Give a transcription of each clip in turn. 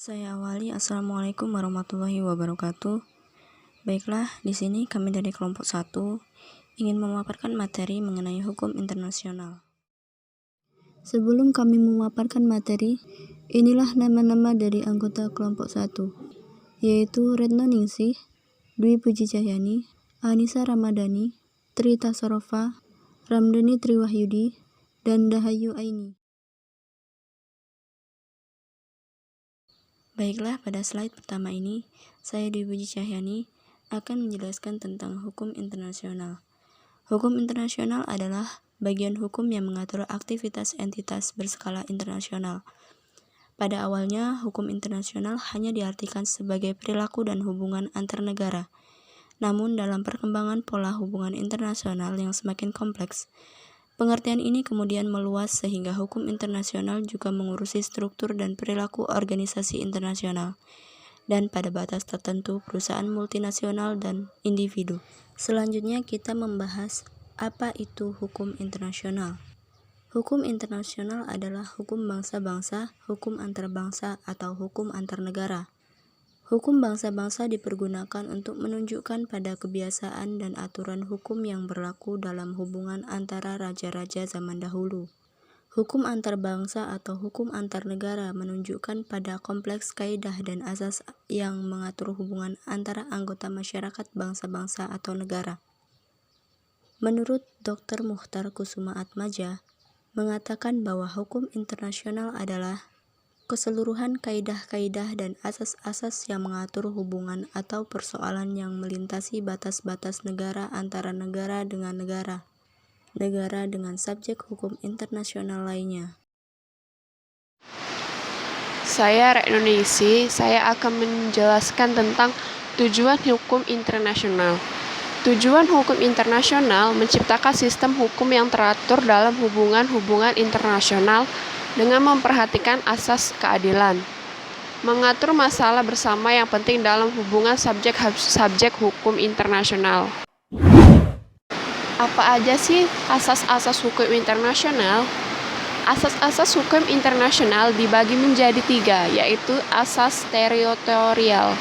Saya awali, Assalamualaikum warahmatullahi wabarakatuh. Baiklah, di sini kami dari kelompok 1 ingin memaparkan materi mengenai hukum internasional. Sebelum kami memaparkan materi, inilah nama-nama dari anggota kelompok 1, yaitu Retno Ningsih, Dwi Puji Cahyani, Anissa Ramadhani, Tri Tasorofa, Ramdhani Triwahyudi, dan Dahayu Aini. Baiklah, pada slide pertama ini, saya Dwi Puji Cahyani akan menjelaskan tentang hukum internasional. Hukum internasional adalah bagian hukum yang mengatur aktivitas entitas berskala internasional. Pada awalnya, hukum internasional hanya diartikan sebagai perilaku dan hubungan antar negara. Namun, dalam perkembangan pola hubungan internasional yang semakin kompleks, pengertian ini kemudian meluas sehingga hukum internasional juga mengurusi struktur dan perilaku organisasi internasional, dan pada batas tertentu perusahaan multinasional dan individu. Selanjutnya kita membahas apa itu hukum internasional. Hukum internasional adalah hukum bangsa-bangsa, hukum antar bangsa, atau hukum antar negara. Hukum bangsa-bangsa dipergunakan untuk menunjukkan pada kebiasaan dan aturan hukum yang berlaku dalam hubungan antara raja-raja zaman dahulu. Hukum antar bangsa atau hukum antar negara menunjukkan pada kompleks kaidah dan asas yang mengatur hubungan antara anggota masyarakat bangsa-bangsa atau negara. Menurut Dr. Muchtar Kusumaatmadja, mengatakan bahwa hukum internasional adalah keseluruhan kaidah-kaidah dan asas-asas yang mengatur hubungan atau persoalan yang melintasi batas-batas negara antara negara dengan negara dengan subjek hukum internasional lainnya. Saya Retno Ningsih, saya akan menjelaskan tentang tujuan hukum internasional. Tujuan hukum internasional menciptakan sistem hukum yang teratur dalam hubungan-hubungan internasional dengan memperhatikan asas keadilan, mengatur masalah bersama yang penting dalam hubungan subjek hukum internasional. Apa aja sih asas-asas hukum internasional? Asas-asas hukum internasional dibagi menjadi 3, yaitu asas teritorial.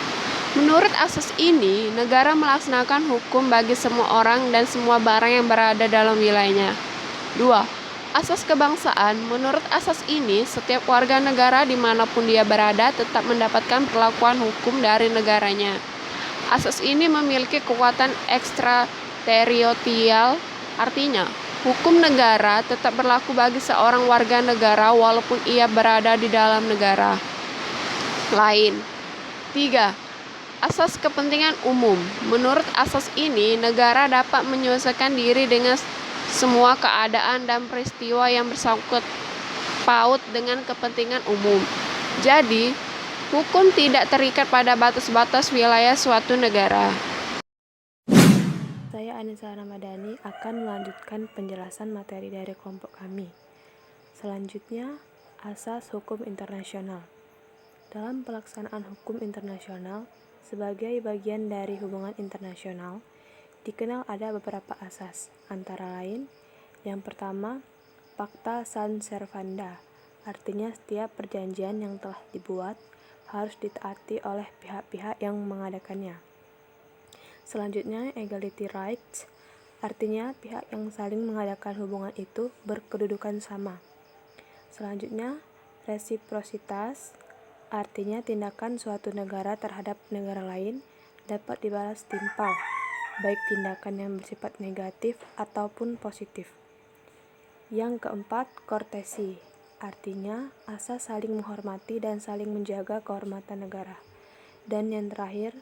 Menurut asas ini, negara melaksanakan hukum bagi semua orang dan semua barang yang berada dalam wilayahnya. 2. Asas kebangsaan. Menurut asas ini, setiap warga negara dimanapun dia berada tetap mendapatkan perlakuan hukum dari negaranya. Asas ini memiliki kekuatan ekstrateritorial, artinya hukum negara tetap berlaku bagi seorang warga negara walaupun ia berada di dalam negara lain. 3. Asas kepentingan umum. Menurut asas ini, negara dapat menyesuaikan diri dengan semua keadaan dan peristiwa yang bersangkut paut dengan kepentingan umum. Jadi, hukum tidak terikat pada batas-batas wilayah suatu negara. Saya Anissa Ramadhani akan melanjutkan penjelasan materi dari kelompok kami. Selanjutnya, asas hukum internasional. Dalam pelaksanaan hukum internasional, sebagai bagian dari hubungan internasional, dikenal ada beberapa asas, antara lain, yang pertama, Pacta Sunt Servanda, artinya setiap perjanjian yang telah dibuat harus ditaati oleh pihak-pihak yang mengadakannya. Selanjutnya, equality rights, artinya pihak yang saling mengadakan hubungan itu berkedudukan sama. Selanjutnya, resiprositas, artinya tindakan suatu negara terhadap negara lain dapat dibalas timpal, baik tindakan yang bersifat negatif ataupun positif. Yang keempat, courtesy, artinya asas saling menghormati dan saling menjaga kehormatan negara. Dan yang terakhir,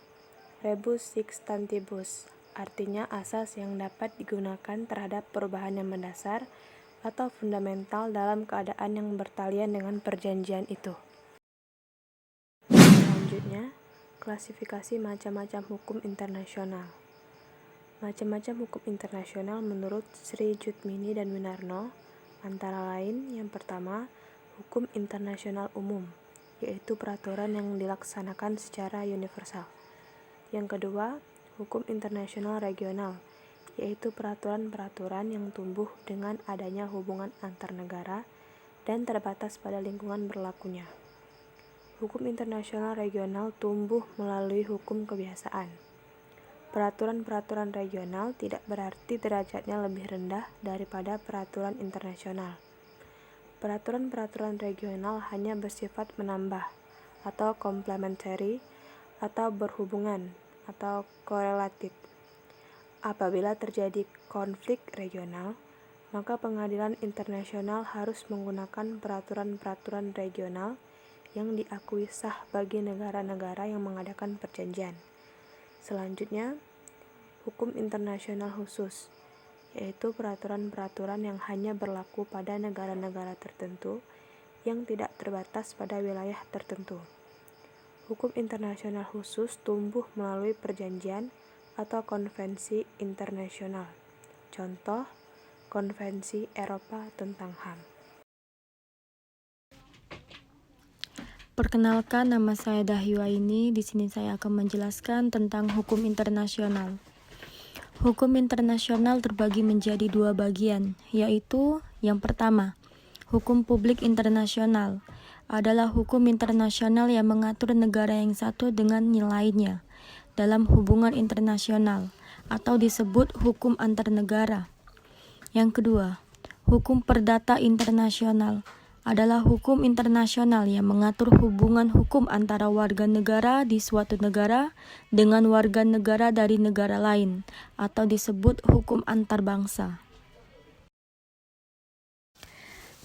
rebus sic stantibus, artinya asas yang dapat digunakan terhadap perubahan yang mendasar atau fundamental dalam keadaan yang bertalian dengan perjanjian itu. Selanjutnya, klasifikasi macam-macam hukum internasional. Macam-macam hukum internasional menurut Sri Jutmini dan Winarno, antara lain yang pertama, hukum internasional umum, yaitu peraturan yang dilaksanakan secara universal. Yang kedua, hukum internasional regional, yaitu peraturan-peraturan yang tumbuh dengan adanya hubungan antar negara dan terbatas pada lingkungan berlakunya. Hukum internasional regional tumbuh melalui hukum kebiasaan. Peraturan-peraturan regional tidak berarti derajatnya lebih rendah daripada peraturan internasional. Peraturan-peraturan regional hanya bersifat menambah, atau complementary, atau berhubungan, atau korelatif. Apabila terjadi konflik regional, maka pengadilan internasional harus menggunakan peraturan-peraturan regional yang diakui sah bagi negara-negara yang mengadakan perjanjian. Selanjutnya, hukum internasional khusus, yaitu peraturan-peraturan yang hanya berlaku pada negara-negara tertentu yang tidak terbatas pada wilayah tertentu. Hukum internasional khusus tumbuh melalui perjanjian atau konvensi internasional. Contoh, Konvensi Eropa tentang HAM. Perkenalkan, nama saya Dahyuaini. Di sini saya akan menjelaskan tentang hukum internasional. Hukum internasional terbagi menjadi dua bagian, yaitu yang pertama, hukum publik internasional adalah hukum internasional yang mengatur negara yang satu dengan lainnya dalam hubungan internasional atau disebut hukum antar negara. Yang kedua, hukum perdata internasional adalah hukum internasional yang mengatur hubungan hukum antara warga negara di suatu negara dengan warga negara dari negara lain atau disebut hukum antar bangsa.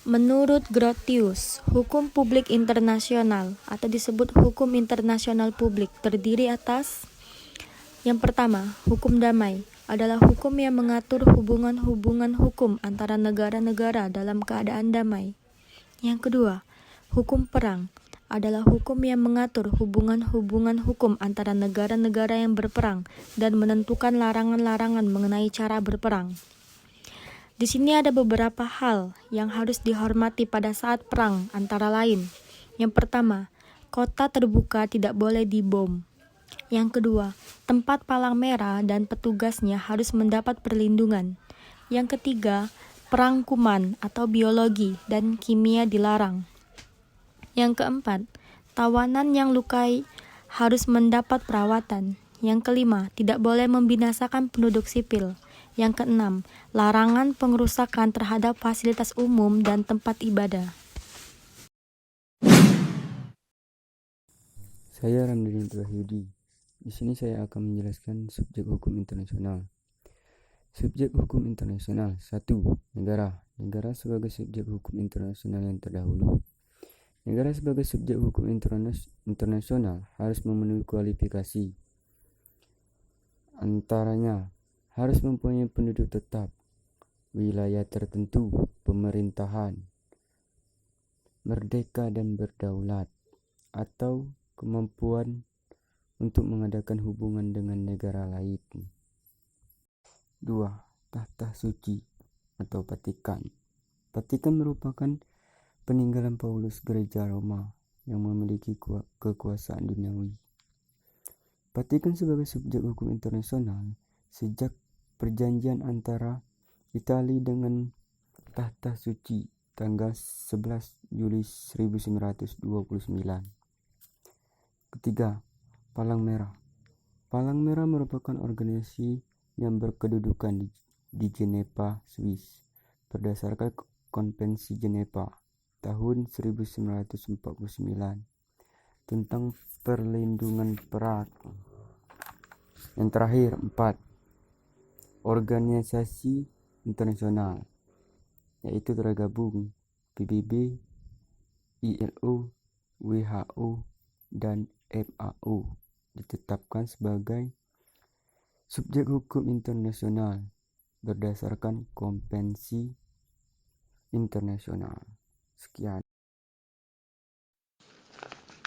Menurut Grotius, hukum publik internasional atau disebut hukum internasional publik terdiri atas yang pertama, hukum damai adalah hukum yang mengatur hubungan-hubungan hukum antara negara-negara dalam keadaan damai. Yang kedua, hukum perang adalah hukum yang mengatur hubungan-hubungan hukum antara negara-negara yang berperang dan menentukan larangan-larangan mengenai cara berperang. Di sini ada beberapa hal yang harus dihormati pada saat perang, antara lain. Yang pertama, kota terbuka tidak boleh dibom. Yang kedua, tempat palang merah dan petugasnya harus mendapat perlindungan. Yang ketiga, perang kuman atau biologi dan kimia dilarang. Yang keempat, tawanan yang lukai harus mendapat perawatan. Yang kelima, tidak boleh membinasakan penduduk sipil. Yang keenam, larangan pengerusakan terhadap fasilitas umum dan tempat ibadah. Saya Ramdhani Wahyudi. Di sini saya akan menjelaskan subjek hukum internasional. Subjek hukum internasional 1. Negara. Negara sebagai subjek hukum internasional yang terdahulu. Negara sebagai subjek hukum internasional harus memenuhi kualifikasi. Antaranya, harus mempunyai penduduk tetap, wilayah tertentu, pemerintahan, merdeka dan berdaulat, atau kemampuan untuk mengadakan hubungan dengan negara lain. 2. Tahta suci atau Vatikan. Vatikan merupakan peninggalan Paulus Gereja Roma yang memiliki kekuasaan duniawi. Vatikan sebagai subjek hukum internasional sejak perjanjian antara Italia dengan Tahta Suci tanggal 11 Juli 1929. Ketiga, Palang Merah. Palang Merah merupakan organisasi yang berkedudukan di Jenepa, Swiss, berdasarkan Konvensi Jenepa tahun 1949 tentang perlindungan perak. Yang terakhir, 4. Organisasi internasional, yaitu tergabung PBB, ILO, WHO, dan FAO ditetapkan sebagai subjek hukum internasional berdasarkan konvensi internasional. Sekian.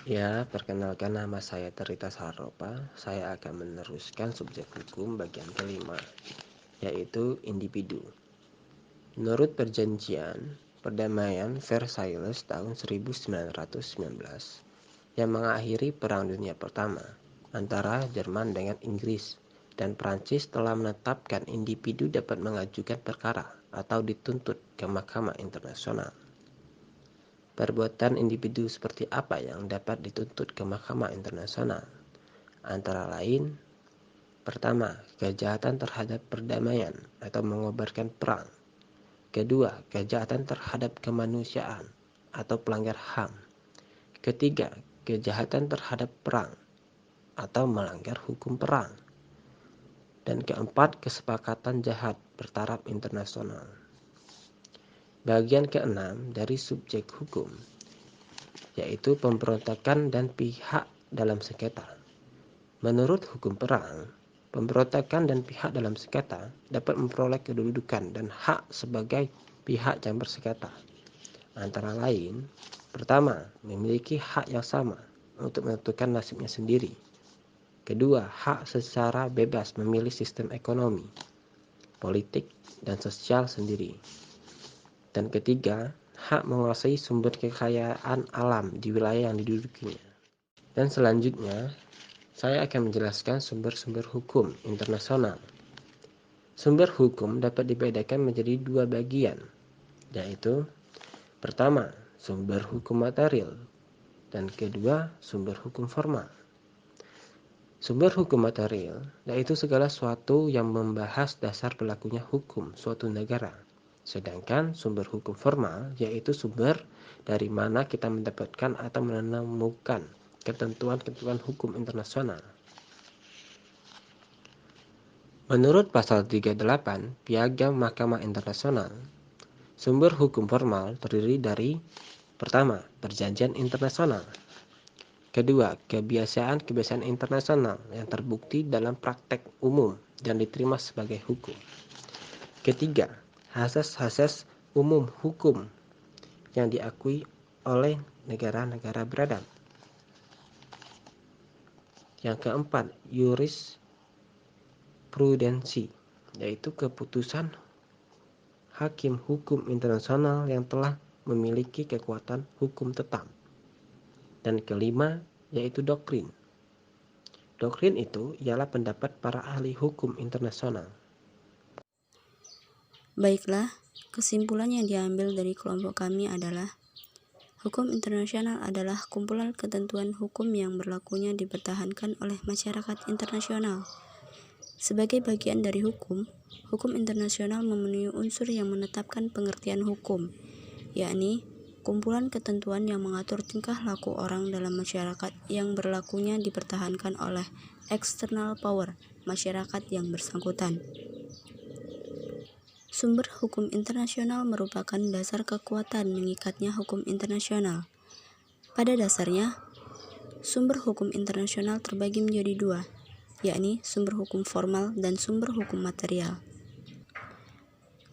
Ya, perkenalkan, nama saya Terita Saropa. Saya akan meneruskan subjek hukum bagian kelima, yaitu individu. Menurut perjanjian perdamaian Versailles tahun 1919 yang mengakhiri Perang Dunia Pertama antara Jerman dengan Inggris dan Prancis telah menetapkan individu dapat mengajukan perkara atau dituntut ke Mahkamah Internasional. perbuatan individu seperti apa yang dapat dituntut ke Mahkamah Internasional. Antara lain, pertama, kejahatan terhadap perdamaian atau mengobarkan perang. Kedua, kejahatan terhadap kemanusiaan atau pelanggar HAM. Ketiga, kejahatan terhadap perang atau melanggar hukum perang. Dan keempat, kesepakatan jahat bertaraf internasional. Bagian keenam dari subjek hukum, yaitu pemberontakan dan pihak dalam sengketa. Menurut hukum perang, pemberontakan dan pihak dalam sengketa dapat memperoleh kedudukan dan hak sebagai pihak yang bersengketa. Antara lain, pertama, memiliki hak yang sama untuk menentukan nasibnya sendiri. Kedua, hak secara bebas memilih sistem ekonomi, politik, dan sosial sendiri. Dan ketiga, hak menguasai sumber kekayaan alam di wilayah yang didudukinya. Dan selanjutnya, saya akan menjelaskan sumber-sumber hukum internasional. Sumber hukum dapat dibedakan menjadi dua bagian, yaitu pertama, sumber hukum material, dan kedua, sumber hukum formal. Sumber hukum material yaitu segala sesuatu yang membahas dasar berlakunya hukum suatu negara. Sedangkan sumber hukum formal yaitu sumber dari mana kita mendapatkan atau menemukan ketentuan-ketentuan hukum internasional. Menurut pasal 38 Piagam Mahkamah Internasional, sumber hukum formal terdiri dari pertama, perjanjian internasional. Kedua, kebiasaan-kebiasaan internasional yang terbukti dalam praktek umum dan diterima sebagai hukum. Ketiga, asas-asas umum hukum yang diakui oleh negara-negara beradab. Yang keempat, jurisprudensi, yaitu keputusan hakim hukum internasional yang telah memiliki kekuatan hukum tetap. Dan kelima, yaitu doktrin. Doktrin itu ialah pendapat para ahli hukum internasional. Baiklah, kesimpulan yang diambil dari kelompok kami adalah hukum internasional adalah kumpulan ketentuan hukum yang berlakunya dipertahankan oleh masyarakat internasional. Sebagai bagian dari hukum internasional memenuhi unsur yang menetapkan pengertian hukum, yakni kumpulan ketentuan yang mengatur tingkah laku orang dalam masyarakat yang berlakunya dipertahankan oleh external power, masyarakat yang bersangkutan. Sumber hukum internasional merupakan dasar kekuatan mengikatnya hukum internasional. Pada dasarnya, sumber hukum internasional terbagi menjadi dua, yakni sumber hukum formal dan sumber hukum material.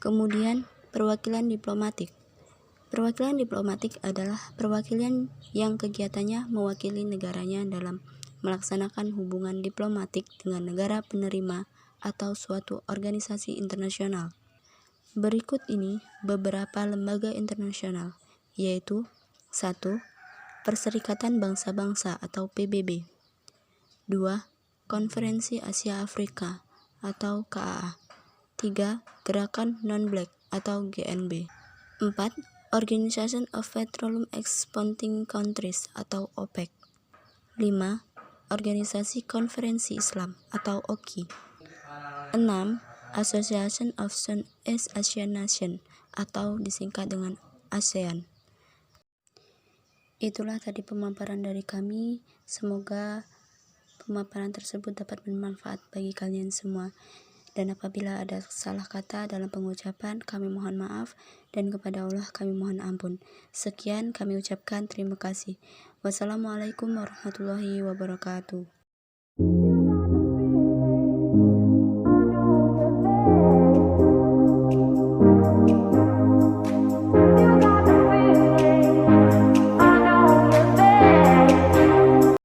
Kemudian, perwakilan diplomatik. Perwakilan diplomatik adalah perwakilan yang kegiatannya mewakili negaranya dalam melaksanakan hubungan diplomatik dengan negara penerima atau suatu organisasi internasional. Berikut ini beberapa lembaga internasional, yaitu 1. Perserikatan Bangsa-Bangsa atau PBB. 2. Konferensi Asia Afrika atau KAA. 3. Gerakan Non-Black atau GNB. 4. Organization of Petroleum Exporting Countries atau OPEC. 5. Organisasi Konferensi Islam atau OKI. 6. Association of Southeast Asian Nations atau disingkat dengan ASEAN. Itulah tadi pemaparan dari kami. Semoga pemaparan tersebut dapat bermanfaat bagi kalian semua. Dan apabila ada salah kata dalam pengucapan, kami mohon maaf, dan kepada Allah kami mohon ampun. Sekian kami ucapkan terima kasih. Wassalamualaikum warahmatullahi wabarakatuh.